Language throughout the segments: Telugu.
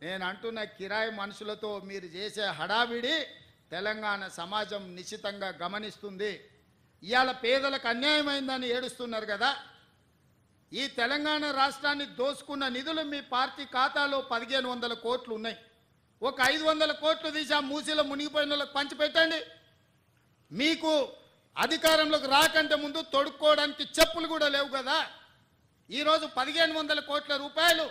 నేను అంటున్న కిరాయి మనుషులతో మీరు చేసే హడావిడి తెలంగాణ సమాజం నిశ్చితంగా గమనిస్తుంది. ఇవాళ పేదలకు అన్యాయమైందని ఏడుస్తున్నారు కదా. ఈ తెలంగాణ రాష్ట్రాన్ని దోసుకున్న నిధులు మీ పార్టీ ఖాతాలో 1500 కోట్లు ఉన్నాయి. ఒక 500 కోట్లు తీసి ఆ మూసీలో మునిగిపోయిన వాళ్ళకి పంచిపెట్టండి. మీకు అధికారంలోకి రాకంటే ముందు తొడుక్కోవడానికి చెప్పులు కూడా లేవు కదా. ఈరోజు 1500 కోట్ల రూపాయలు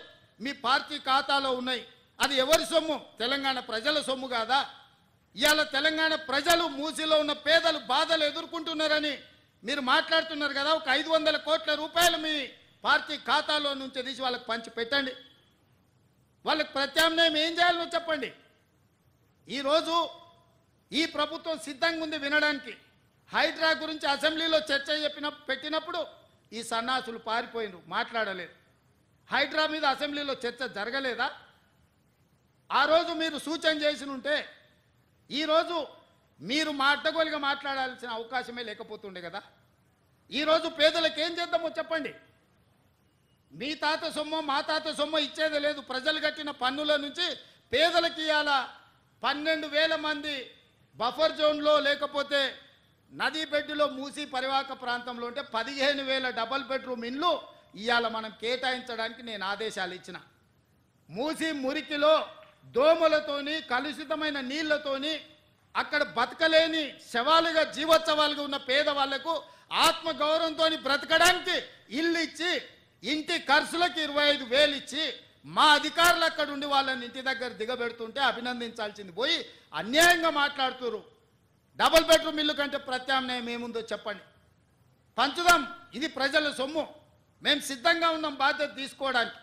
మీ పార్టీ ఖాతాలో ఉన్నాయి. అది ఎవరి సొమ్ము? తెలంగాణ ప్రజల సొమ్ము కాదా? ఇవాళ తెలంగాణ ప్రజలు మూసీలో ఉన్న పేదలు బాధలు ఎదుర్కొంటున్నారని మీరు మాట్లాడుతున్నారు కదా. ఒక 500 కోట్ల రూపాయలు మీ పార్టీ ఖాతాలో నుంచి తీసి వాళ్ళకి పంచి పెట్టండి. వాళ్ళకి ప్రత్యామ్నాయం ఏం చేయాలో చెప్పండి. ఈరోజు ఈ ప్రభుత్వం సిద్ధంగా ఉంది వినడానికి. హైడ్రా గురించి అసెంబ్లీలో చర్చ పెట్టినప్పుడు ఈ సన్నాసులు పారిపోయినరు, మాట్లాడలేదు. హైడ్రా మీద అసెంబ్లీలో చర్చ జరగలేదా? ఆ రోజు మీరు సూచన చేసి ఉంటే ఈరోజు మీరు అడ్డగోలుగా మాట్లాడాల్సిన అవకాశమే లేకపోతుండే కదా. ఈరోజు పేదలకు ఏం చేద్దామో చెప్పండి. మీ తాత సొమ్ము మా తాత సొమ్ము ఇచ్చేది లేదు. ప్రజలు కట్టిన పన్నుల నుంచి పేదలకు ఇవాళ 12,000 మంది బఫర్ జోన్లో లేకపోతే నదీ బెడ్డులో మూసి పరివాహక ప్రాంతంలో ఉంటే 15,000 డబల్ బెడ్రూమ్ ఇండ్లు ఇవాళ మనం కేటాయించడానికి నేను ఆదేశాలు ఇచ్చిన. మూసి మురికిలో దోమలతోని కలుషితమైన నీళ్లతోని అక్కడ బతకలేని శవాలుగా జీవోత్సవాలుగా ఉన్న పేదవాళ్లకు ఆత్మగౌరవంతో బ్రతకడానికి ఇల్లు ఇచ్చి ఇంటి ఖర్చులకు 25,000 ఇచ్చి మా అధికారులు అక్కడ ఉండి వాళ్ళని ఇంటి దగ్గర దిగబెడుతుంటే అభినందించాల్సింది పోయి అన్యాయంగా మాట్లాడుతున్నారు. డబుల్ బెడ్రూమ్ ఇల్లు కంటే ప్రత్యామ్నాయం ఏముందో చెప్పండి. పంచుదాం. ఇది ప్రజల సొమ్ము. మేము సిద్ధంగా ఉన్నాం బాధ్యత తీసుకోవడానికి.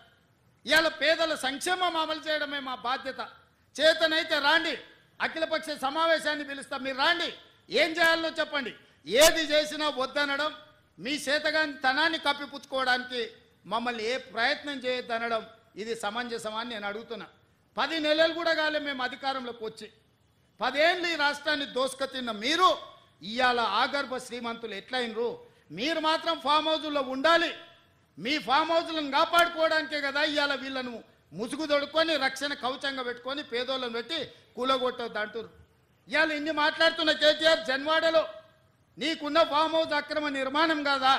ఇవాళ పేదల సంక్షేమం అమలు చేయడమే మా బాధ్యత. చేతనైతే రాండి, అఖిలపక్ష సమావేశాన్ని పిలుస్తాం. మీరు రాండి, ఏం చేయాలో చెప్పండి. ఏది చేసినా వద్దనడం, మీ చేతగాని తనాన్ని కప్పిపుచ్చుకోవడానికి మమ్మల్ని ఏ ప్రయత్నం చేయొద్దనడం ఇది సమంజసమని నేను అడుగుతున్నా. 10 నెలలు కూడా కాలే మేము అధికారంలోకి వచ్చి. 10 ఏళ్ళు ఈ రాష్ట్రాన్ని దోసుకతిన్న మీరు ఇవాళ ఆగర్భ శ్రీమంతులు ఎట్లయినరు? మీరు మాత్రం ఫామ్ హౌజుల్లో ఉండాలి. మీ ఫామ్ హౌజులను కాపాడుకోవడానికే కదా ఇవాళ వీళ్ళను ముసుగు దొడుకొని రక్షణ కవచంగా పెట్టుకొని పేదోళ్ళను పెట్టి కూలగొట్టొద్దు అంటారు. ఇవాళ ఇన్ని మాట్లాడుతున్న కేటీఆర్ జన్వాడలో నీకున్న ఫామ్ హౌస్ అక్రమ నిర్మాణం కాదా?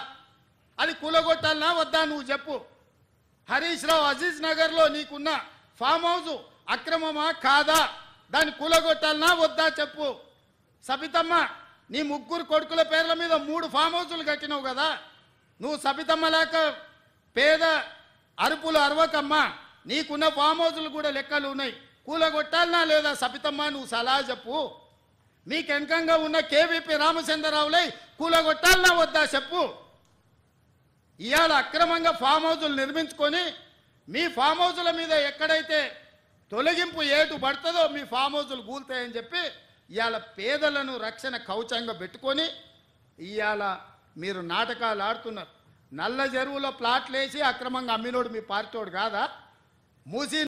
అది కూలగొట్టాలనా వద్దా నువ్వు చెప్పు. హరీష్ రావు అజీజ్ నగర్లో నీకున్న ఫామ్ హౌస్ అక్రమమా కాదా? దాన్ని కూలగొట్టాలనా వద్దా చెప్పు. సబితమ్మ, నీ 3 కొడుకుల పేర్ల మీద 3 ఫామ్ హౌజులు కట్టినావు కదా. నువ్వు సబితమ్మ లేక పేద అరుపులు అరవకమ్మా. నీకున్న ఫామ్ హౌజులు కూడా లెక్కలు ఉన్నాయి. కూలగొట్టాలనా లేదా సబితమ్మ? నువ్వు సలహా చెప్పు. మీకు వెనకంగా ఉన్న కేవీపీ రామచంద్రరావులై కూలగొట్టాలనా వద్దా చెప్పు. ఇవాళ అక్రమంగా ఫామ్ హౌజులు నిర్మించుకొని మీ ఫామ్ హౌజుల మీద ఎక్కడైతే తొలగింపు ఏటు పడుతుందో మీ ఫామ్ హౌజులు కూలుతాయని చెప్పి ఇవాళ పేదలను రక్షణ కవచంగా పెట్టుకొని ఇవాళ మీరు నాటకాలు ఆడుతున్నారు. నల్ల చెరువులో ప్లాట్లు వేసి అక్రమంగా అమ్మినోడు మీ పార్టీోడు కాదా? మూసి